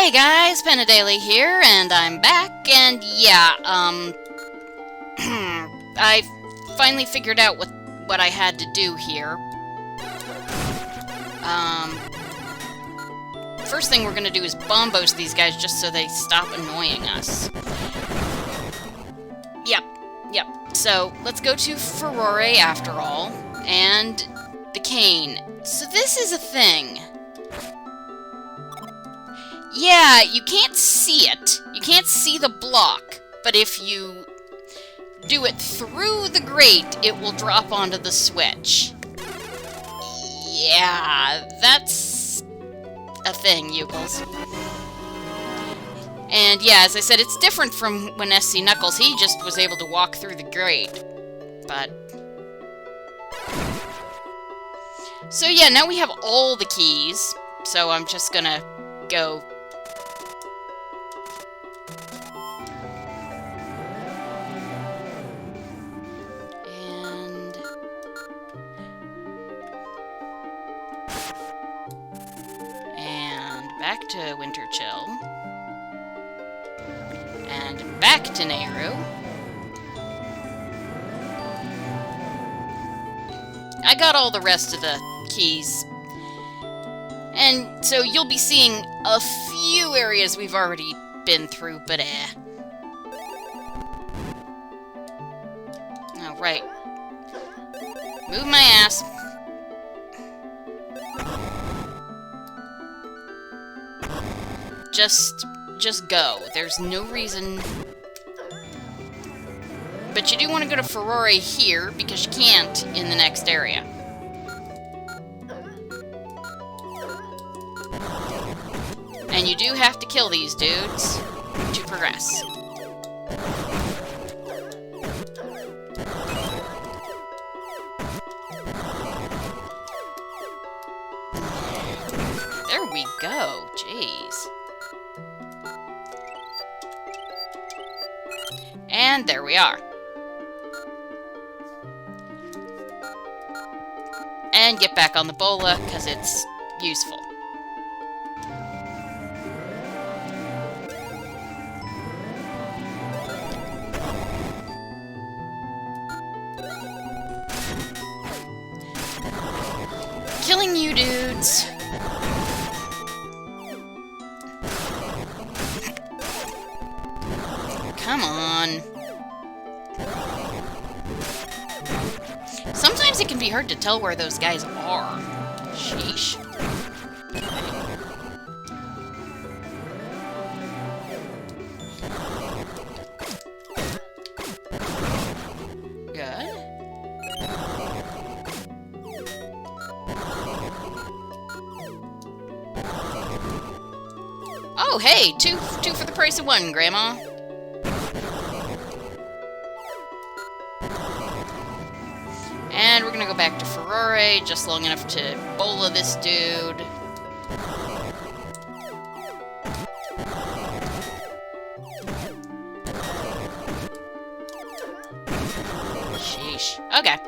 Hey guys, Penadaily here, and I'm back, and yeah, I finally figured out what I had to do here. First thing we're gonna do is bombos these guys just so they stop annoying us. Yep. So, let's go to Furore after all, and the cane. So this is a thing. Yeah, you can't see it. You can't see the block, but if you do it through the grate, it will drop onto the switch. Yeah, that's a thing, Yukles. And yeah, as I said, it's different from when SC Knuckles. He just was able to walk through the grate. But... so yeah, now we have all the keys, so I'm just gonna go... back to Winterchill. And back to Nehru. I got all the rest of the keys. And so you'll be seeing a few areas we've already been through, but Oh, right. Move my ass. Just go. There's no reason... But you do want to go to Furore here, because you can't in the next area. And you do have to kill these dudes to progress. There we go. Jeez. And there we are. And get back on the bola, because it's useful. Killing you dudes. Come on. Sometimes it can be hard to tell where those guys are. Sheesh. Good. Oh, hey! Two for the price of one, Grandma. And we're gonna go back to Furore, just long enough to bola this dude. Sheesh. Okay.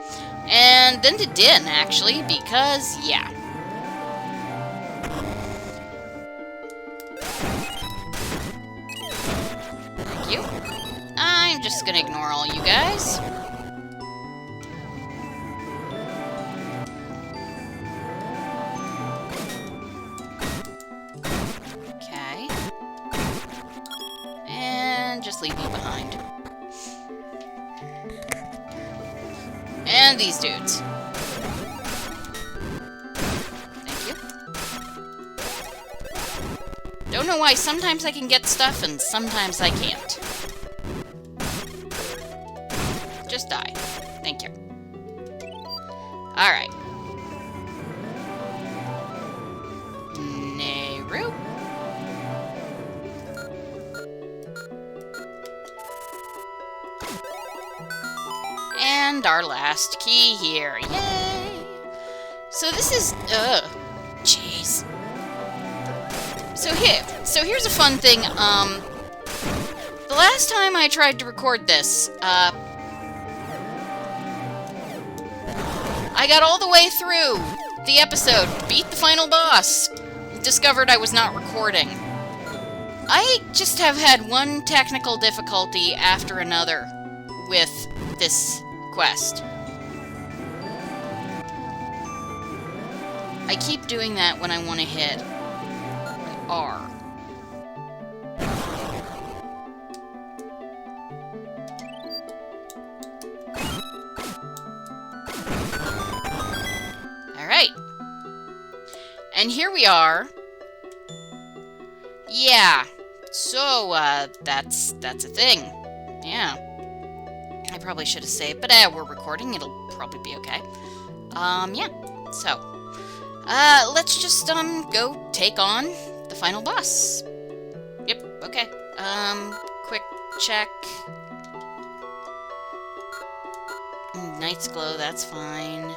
And then to Din, actually, because, yeah. Thank you. I'm just gonna ignore all you guys. Just leave you behind. And these dudes. Thank you. Don't know why sometimes I can get stuff and sometimes I can't. Just die. Thank you. Alright. Nehru. And our last key here. Yay! So this is... jeez. So here's a fun thing. The last time I tried to record this, I got all the way through the episode, beat the final boss, discovered I was not recording. I just have had one technical difficulty after another with this quest. I keep doing that when I want to hit R. Alright. And here we are. Yeah. So, that's a thing. Yeah. I probably should have saved, but we're recording. It'll probably be okay. Yeah. So, let's just, go take on the final boss. Yep, okay. Quick check. Night's Glow, that's fine.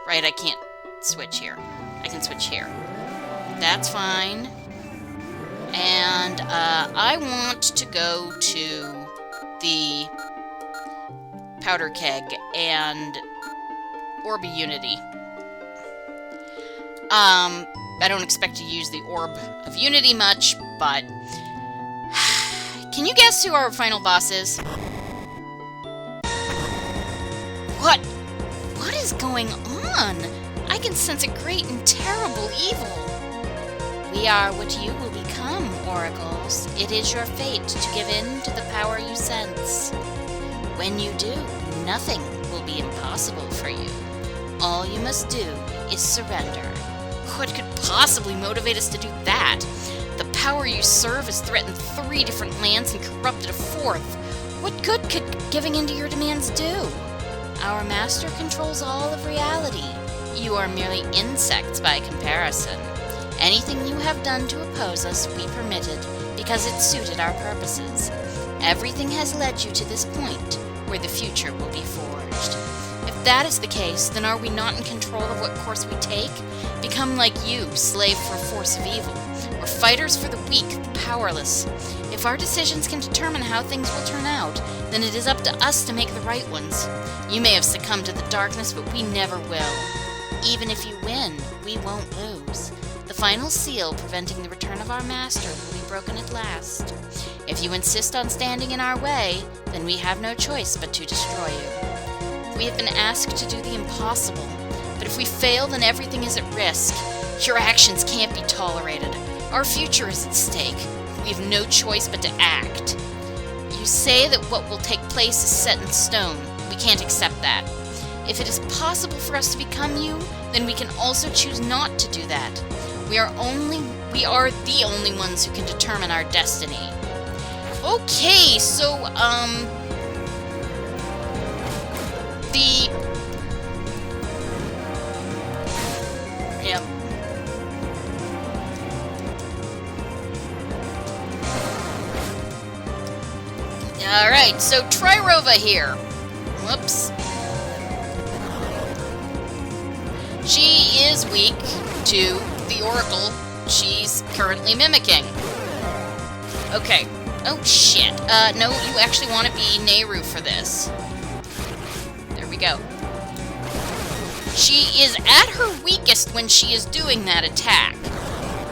Right, I can't switch here. I can switch here. That's fine. And, I want to go to the Powder Keg and Orb of Unity. I don't expect to use the Orb of Unity much, but... Can you guess who our final boss is? What? What is going on? I can sense a great and terrible evil. We are what you will become, Oracles. It is your fate to give in to the power you sense. When you do, nothing will be impossible for you. All you must do is surrender. What could possibly motivate us to do that? The power you serve has threatened 3 different lands and corrupted a 4th. What good could giving in to your demands do? Our master controls all of reality. You are merely insects by comparison. Anything you have done to oppose us, we permitted, because it suited our purposes. Everything has led you to this point, where the future will be forged. If that is the case, then are we not in control of what course we take? Become like you, slave for a force of evil, or fighters for the weak, the powerless. If our decisions can determine how things will turn out, then it is up to us to make the right ones. You may have succumbed to the darkness, but we never will. Even if you win, we won't lose. The final seal preventing the return of our master will be broken at last. If you insist on standing in our way, then we have no choice but to destroy you. We have been asked to do the impossible, but if we fail, then everything is at risk. Your actions can't be tolerated. Our future is at stake. We have no choice but to act. You say that what will take place is set in stone. We can't accept that. If it is possible for us to become you, then we can also choose not to do that. We are the only ones who can determine our destiny. Okay, so, Yep. Alright, so Trirova here. Whoops. She is weak to the Oracle she's currently mimicking. Okay. Oh, shit. No, you actually want to be Nehru for this. There we go. She is at her weakest when she is doing that attack.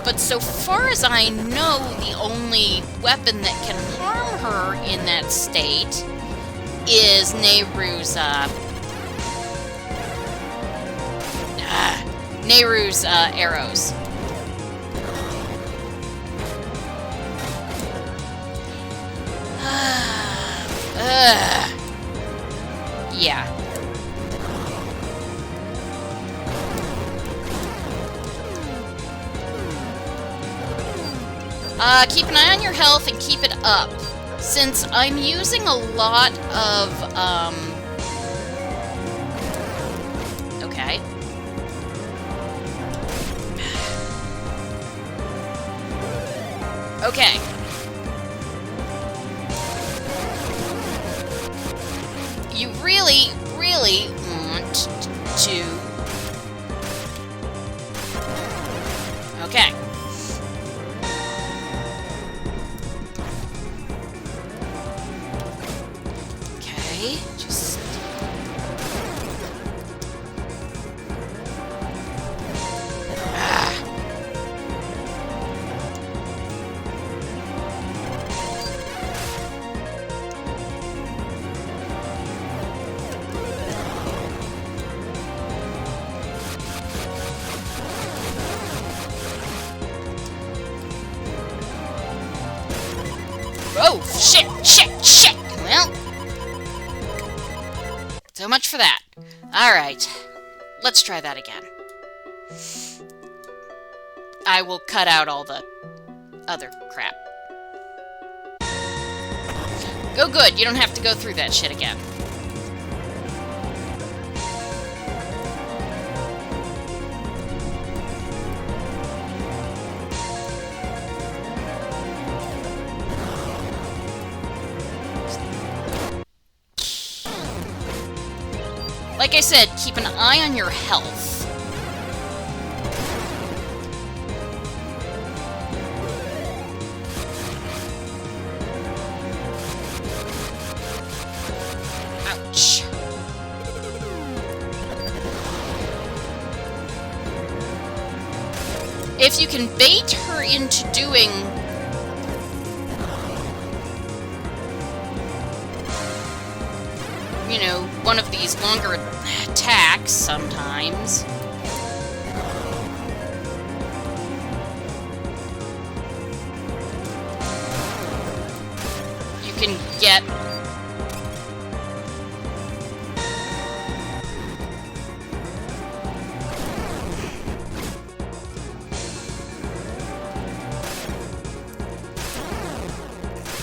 But so far as I know, the only weapon that can harm her in that state is Nehru's, arrows. Yeah. Keep an eye on your health and keep it up. Since I'm using a lot of, okay. Okay. You really, really want to... Okay. Okay, just... Oh, shit! Well, so much for that. Alright, let's try that again. I will cut out all the other crap. Oh good, you don't have to go through that shit again. Like I said, keep an eye on your health. Ouch. If you can bait her into doing you know, one of these longer attacks sometimes. You can get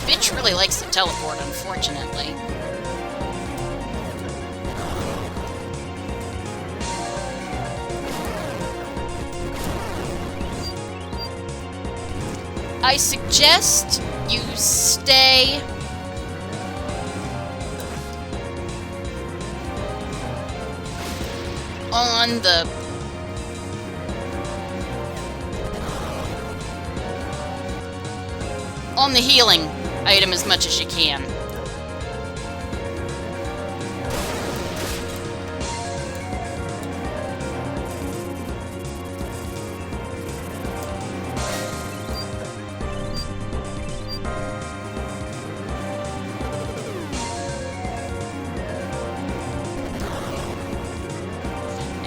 Bitch really likes to teleport, unfortunately. I suggest you stay on the healing item as much as you can.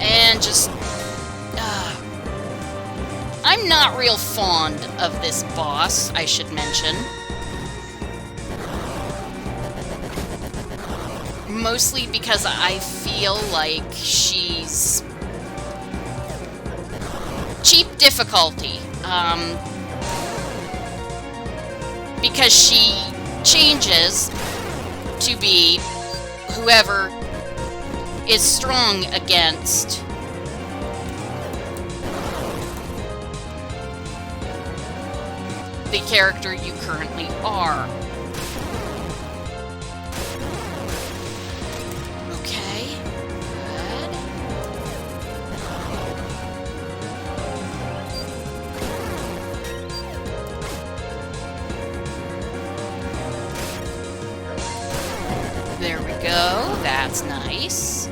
And just... I'm not real fond of this boss, I should mention. Mostly because I feel like she's... cheap difficulty. Because she changes to be whoever is strong against the character you currently are. Okay, good. There we go, that's nice.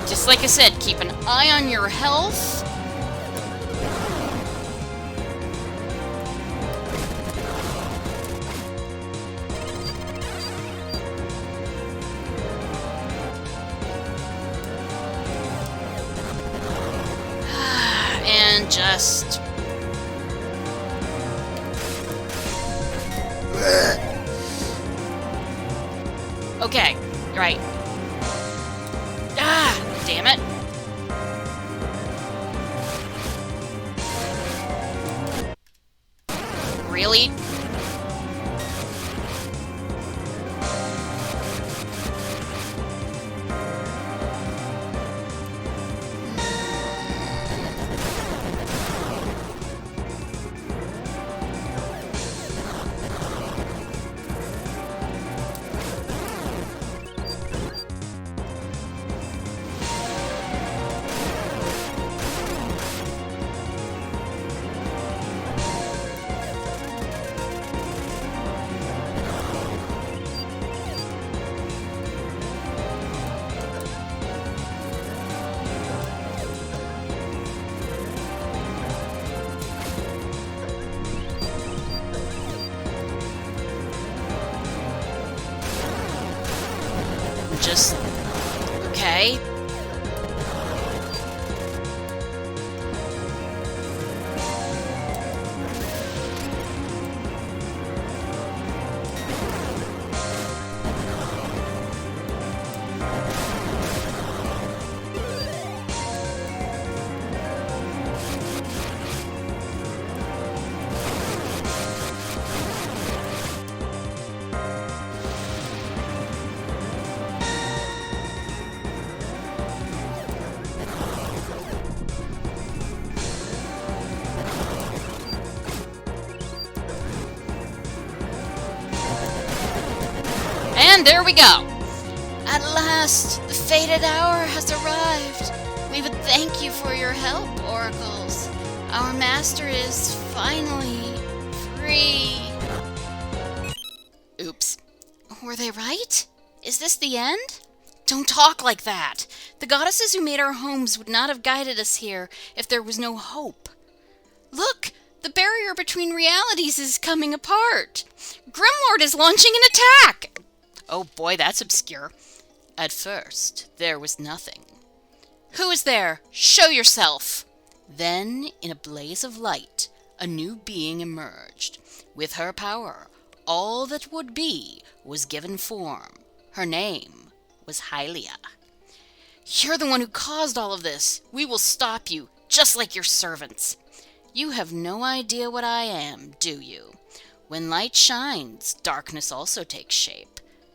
Just like I said, keep an eye on your health. And just... Okay, right. Damn it. Really? just... okay. And there we go! At last, the fated hour has arrived. We would thank you for your help, Oracles. Our master is finally free. Oops. Were they right? Is this the end? Don't talk like that. The goddesses who made our homes would not have guided us here if there was no hope. Look! The barrier between realities is coming apart. Grimlord is launching an attack! Oh boy, that's obscure. At first, there was nothing. Who is there? Show yourself! Then, in a blaze of light, a new being emerged. With her power, all that would be was given form. Her name was Hylia. You're the one who caused all of this. We will stop you, just like your servants. You have no idea what I am, do you? When light shines, darkness also takes shape.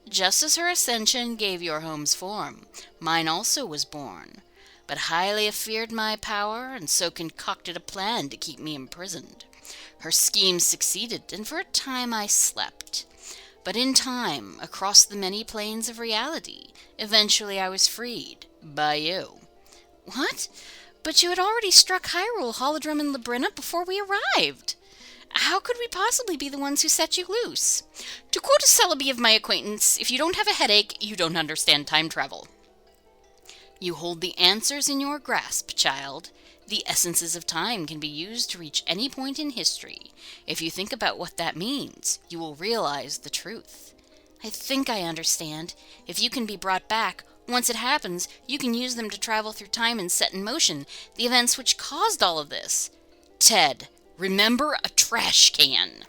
Just as her ascension gave your home's form, mine also was born. But Hylia feared my power, and so concocted a plan to keep me imprisoned. Her scheme succeeded, and for a time I slept. But in time, across the many planes of reality, eventually I was freed. By you. What? But you had already struck Hyrule, Holodrum, and Labrynna before we arrived. How could we possibly be the ones who set you loose? To quote a Celebi of my acquaintance, if you don't have a headache, you don't understand time travel. You hold the answers in your grasp, child. The essences of time can be used to reach any point in history. If you think about what that means, you will realize the truth. I think I understand. If you can be brought back, once it happens, you can use them to travel through time and set in motion the events which caused all of this. Ted, remember a trash can.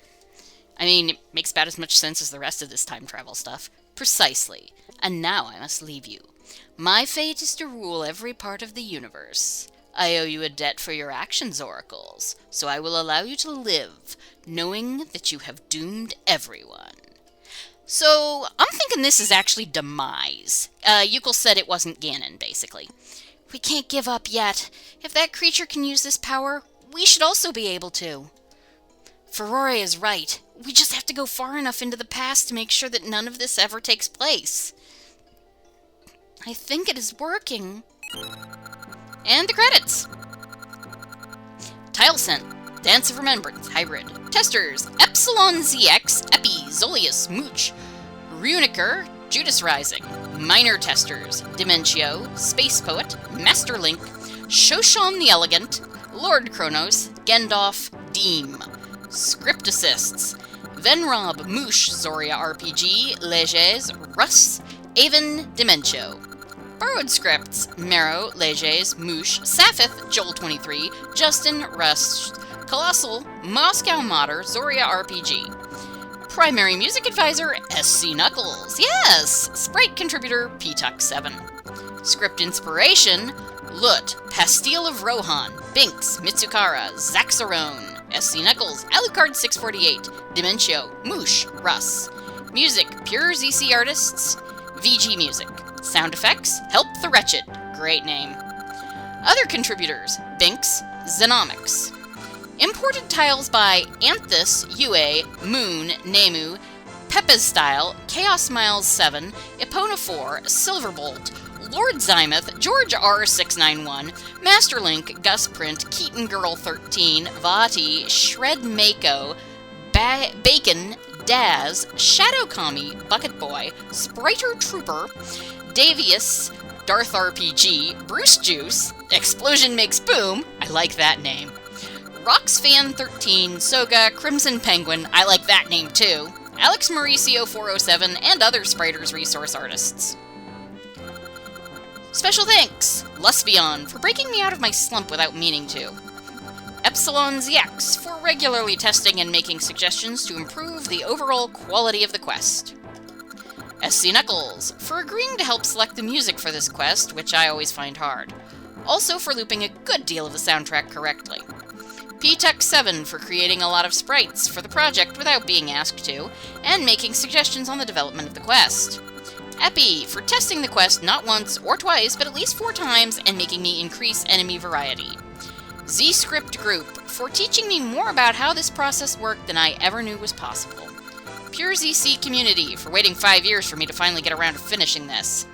I mean, it makes about as much sense as the rest of this time travel stuff. Precisely. And now I must leave you. My fate is to rule every part of the universe. I owe you a debt for your actions, Oracles, so I will allow you to live, knowing that you have doomed everyone. So, I'm thinking this is actually Demise. Yukil said it wasn't Ganon, basically. We can't give up yet. If that creature can use this power, we should also be able to. Ferrore is right. We just have to go far enough into the past to make sure that none of this ever takes place. I think it is working. And the credits. Tile Scent, Dance of Remembrance, Hybrid. Testers, Epsilon ZX, Epi, Zolius, Mooch. Runiker, Judas Rising. Minor Testers, Dimentio, Space Poet, Master Link, Shoshan the Elegant, Lord Kronos, Gendalf, Deem. Script Assists, Venrob, Moosh, Zoria RPG, Leges, Russ, Avon, Dimentio. Borrowed Scripts, Marrow, Leges, Moosh, Safith, Joel23, Justin, Rust, Colossal, Moscow Modder, Zoria RPG. Primary Music Advisor, SC Knuckles, yes! Sprite Contributor, PTUX7. Script Inspiration, Lut, Pastille of Rohan, Binks, Mitsukara, Zaxarone, SC Knuckles, Alucard 648, Dimentio, Moosh, Russ. Music, Pure ZC Artists, VG Music. Sound effects, Help the Wretched, great name. Other contributors, Binks, Xenomics. Imported tiles by Anthus, Yue, Moon, Nemu, Pepe's Style, Chaos Miles 7, Epona 4, Silverbolt, Lord Zymoth, George R691, Masterlink, Gus Print, Keaton Girl 13, Vati, Shred Mako, Bacon, Daz, Shadow Kami, Bucket Boy, Spriter Trooper, Davius, Darth RPG, Bruce Juice, Explosion Makes Boom, I like that name, Roxfan 13, Soga, Crimson Penguin, I like that name too, Alex Mauricio 407, and other Spriters resource artists. Special thanks, Lusvion, for breaking me out of my slump without meaning to. Epsilon ZX, for regularly testing and making suggestions to improve the overall quality of the quest. SC Knuckles, for agreeing to help select the music for this quest, which I always find hard. Also for looping a good deal of the soundtrack correctly. PTech7, for creating a lot of sprites for the project without being asked to, and making suggestions on the development of the quest. Epi, for testing the quest not once or twice, but at least 4 times, and making me increase enemy variety. ZScript Group, for teaching me more about how this process worked than I ever knew was possible. Pure ZC Community, for waiting 5 years for me to finally get around to finishing this.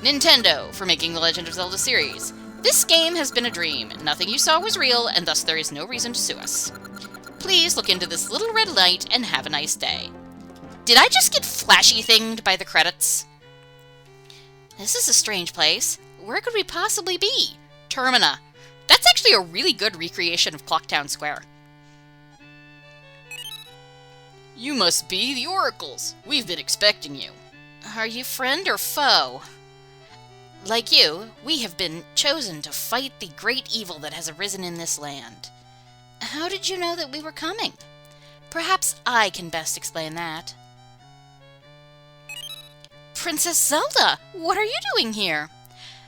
Nintendo, for making the Legend of Zelda series. This game has been a dream. Nothing you saw was real, and thus there is no reason to sue us. Please look into this little red light and have a nice day. Did I just get flashy-thinged by the credits? This is a strange place. Where could we possibly be? Termina. That's actually a really good recreation of Clocktown Square. You must be the Oracles. We've been expecting you. Are you friend or foe? Like you, we have been chosen to fight the great evil that has arisen in this land. How did you know that we were coming? Perhaps I can best explain that. Princess Zelda, what are you doing here?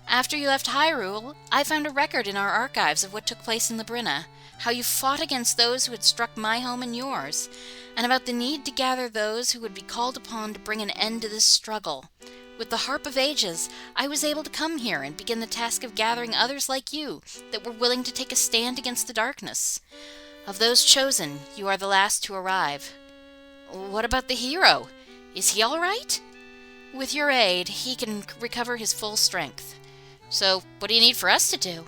After you left Hyrule, I found a record in our archives of what took place in Labrynna, how you fought against those who had struck my home and yours, and about the need to gather those who would be called upon to bring an end to this struggle. With the Harp of Ages, I was able to come here and begin the task of gathering others like you that were willing to take a stand against the darkness. Of those chosen, you are the last to arrive. What about the hero? Is he all right? With your aid, he can recover his full strength. So, what do you need for us to do?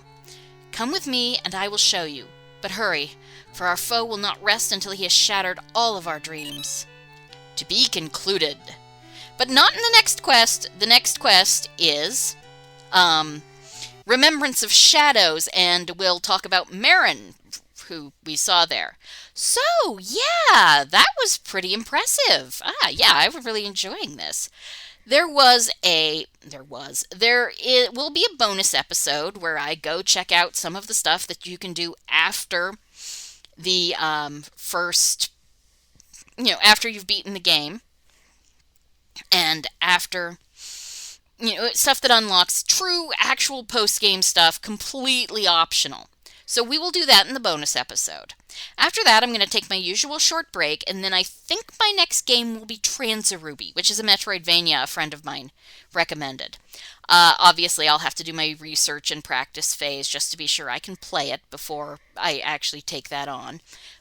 Come with me, and I will show you. But hurry, for our foe will not rest until he has shattered all of our dreams. To be concluded. But not in the next quest. The next quest is, Remembrance of Shadows, and we'll talk about Marin, who we saw there. So, yeah, that was pretty impressive. Yeah, I'm really enjoying this. There will be a bonus episode where I go check out some of the stuff that you can do after the after you've beaten the game, and after, stuff that unlocks true, actual post-game stuff, completely optional. So we will do that in the bonus episode. After that, I'm going to take my usual short break, and then I think my next game will be Transaruby, which is a Metroidvania a friend of mine recommended. Obviously, I'll have to do my research and practice phase just to be sure I can play it before I actually take that on.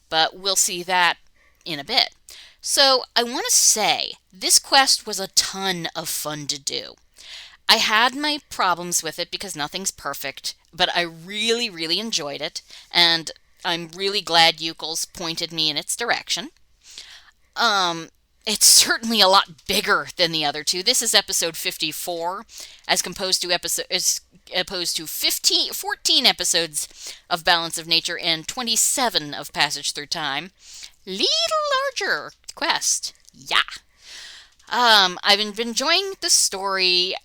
But we'll see that in a bit. So, I want to say, this quest was a ton of fun to do. I had my problems with it because nothing's perfect, but I really, really enjoyed it, and I'm really glad Yukel's pointed me in its direction. It's certainly a lot bigger than the other two. This is episode 54, as opposed to 14 episodes of Balance of Nature and 27 of Passage Through Time. Little larger quest. Yeah. I've been enjoying the story.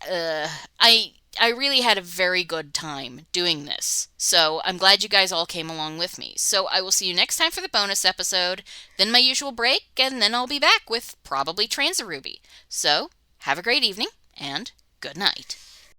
I really had a very good time doing this, so I'm glad you guys all came along with me. So I will see you next time for the bonus episode, then my usual break, and then I'll be back with probably Transaruby. So, have a great evening, and good night.